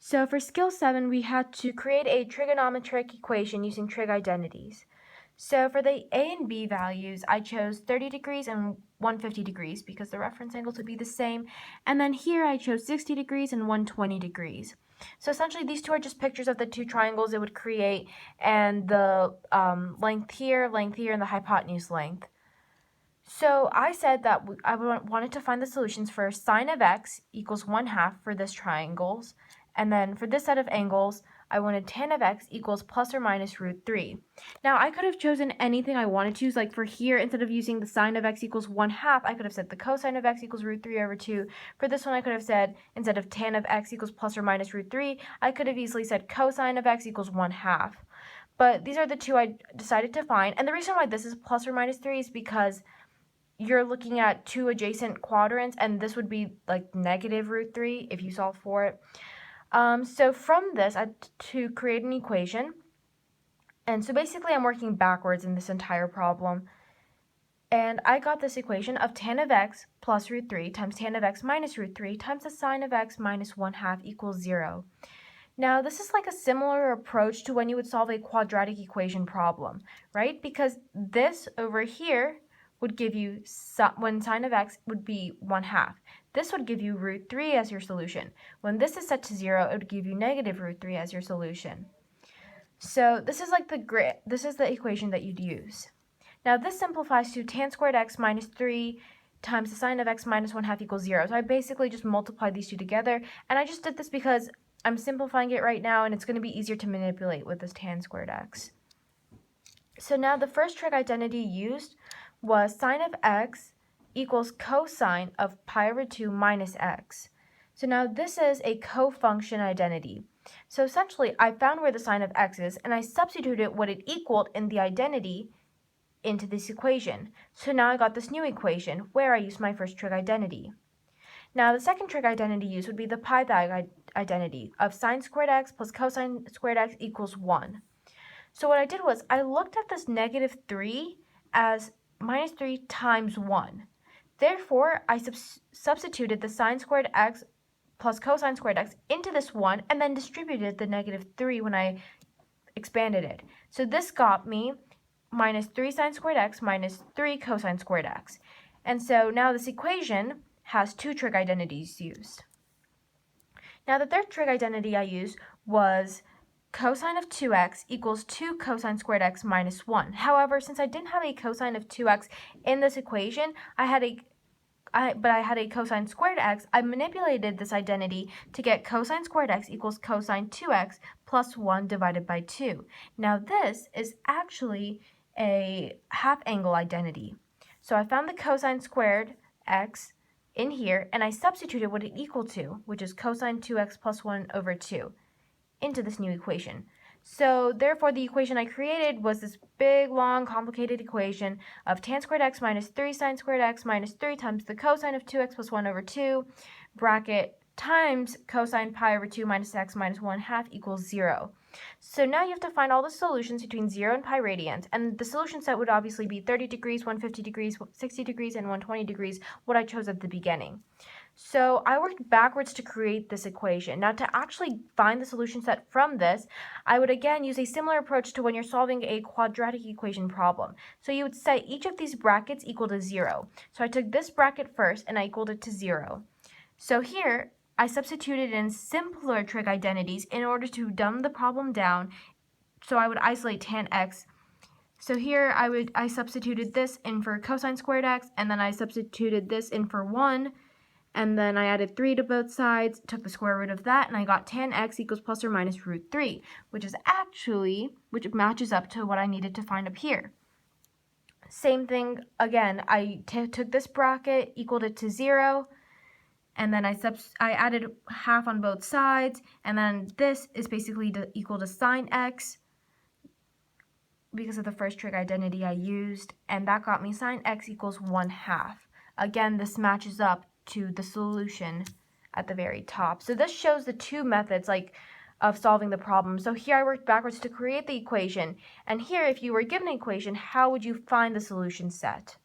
So for skill 7, we had to create a trigonometric equation using trig identities. So for the a and b values, I chose 30 degrees and 150 degrees because the reference angles would be the same. And then here I chose 60 degrees and 120 degrees. So essentially these two are just pictures of the two triangles it would create, and the length here, and the hypotenuse length. So I said that I wanted to find the solutions for sine of x equals 1/2 for this triangles. And then for this set of angles, I wanted tan of x equals plus or minus root 3. Now, I could have chosen anything I wanted to. Like for here, instead of using the sine of x equals 1/2, I could have said the cosine of x equals root 3 over 2. For this one, I could have said, instead of tan of x equals plus or minus root 3, I could have easily said cosine of x equals 1/2. But these are the two I decided to find. And the reason why this is plus or minus 3 is because you're looking at two adjacent quadrants, and this would be like negative root 3 if you solve for it. So from this, I had to create an equation. And so basically I'm working backwards in this entire problem. And I got this equation of tan of x plus root 3 times tan of x minus root 3 times the sine of x minus 1/2 equals 0. Now, this is like a similar approach to when you would solve a quadratic equation problem, right? Because this over here would give you, when sine of x would be 1/2. This would give you root 3 as your solution. When this is set to 0, it would give you negative root 3 as your solution. So this is like this is the equation that you'd use. Now this simplifies to tan squared x minus 3 times the sine of x minus 1/2 equals 0. So I basically just multiplied these two together, and I just did this because I'm simplifying it right now, and it's going to be easier to manipulate with this tan squared x. So now the first trig identity used was sine of x equals cosine of pi over 2 minus x. So now this is a co-function identity. So essentially, I found where the sine of x is, and I substituted what it equaled in the identity into this equation. So now I got this new equation where I used my first trig identity. Now the second trig identity used would be the Pythag identity of sine squared x plus cosine squared x equals 1. So what I did was I looked at this negative 3 as minus 3 times 1. Therefore, I substituted the sine squared x plus cosine squared x into this 1 and then distributed the negative 3 when I expanded it. So this got me minus 3 sine squared x minus 3 cosine squared x. And so now this equation has two trig identities used. Now the third trig identity I used was cosine of 2x equals 2 cosine squared x minus 1. However, since I didn't have a cosine of 2x in this equation, but I had a cosine squared x, I manipulated this identity to get cosine squared x equals cosine 2x plus 1 divided by 2. Now this is actually a half angle identity. So I found the cosine squared x in here, and I substituted what it equaled to, which is cosine 2x plus 1 over 2, into this new equation. So therefore the equation I created was this big, long, complicated equation of tan squared x minus 3 sine squared x minus 3 times the cosine of 2x plus 1 over 2, bracket, times cosine pi over 2 minus x minus 1/2 equals 0. So now you have to find all the solutions between 0 and pi radians, and the solution set would obviously be 30 degrees, 150 degrees, 60 degrees, and 120 degrees, what I chose at the beginning. So I worked backwards to create this equation. Now to actually find the solution set from this, I would again use a similar approach to when you're solving a quadratic equation problem. So you would set each of these brackets equal to 0. So I took this bracket first and I equaled it to 0. So here, I substituted in simpler trig identities in order to dumb the problem down. So I would isolate tan x. So here I substituted this in for cosine squared x, and then I substituted this in for 1, and then I added 3 to both sides, took the square root of that, and I got tan x equals plus or minus root 3, which matches up to what I needed to find up here. Same thing again, I took this bracket, equaled it to 0, and then I added half on both sides, and then this is basically equal to sine x because of the first trig identity I used, and that got me sine x equals 1/2. Again, this matches up to the solution at the very top. So this shows the two methods of solving the problem. So here I worked backwards to create the equation, and here if you were given an equation, how would you find the solution set?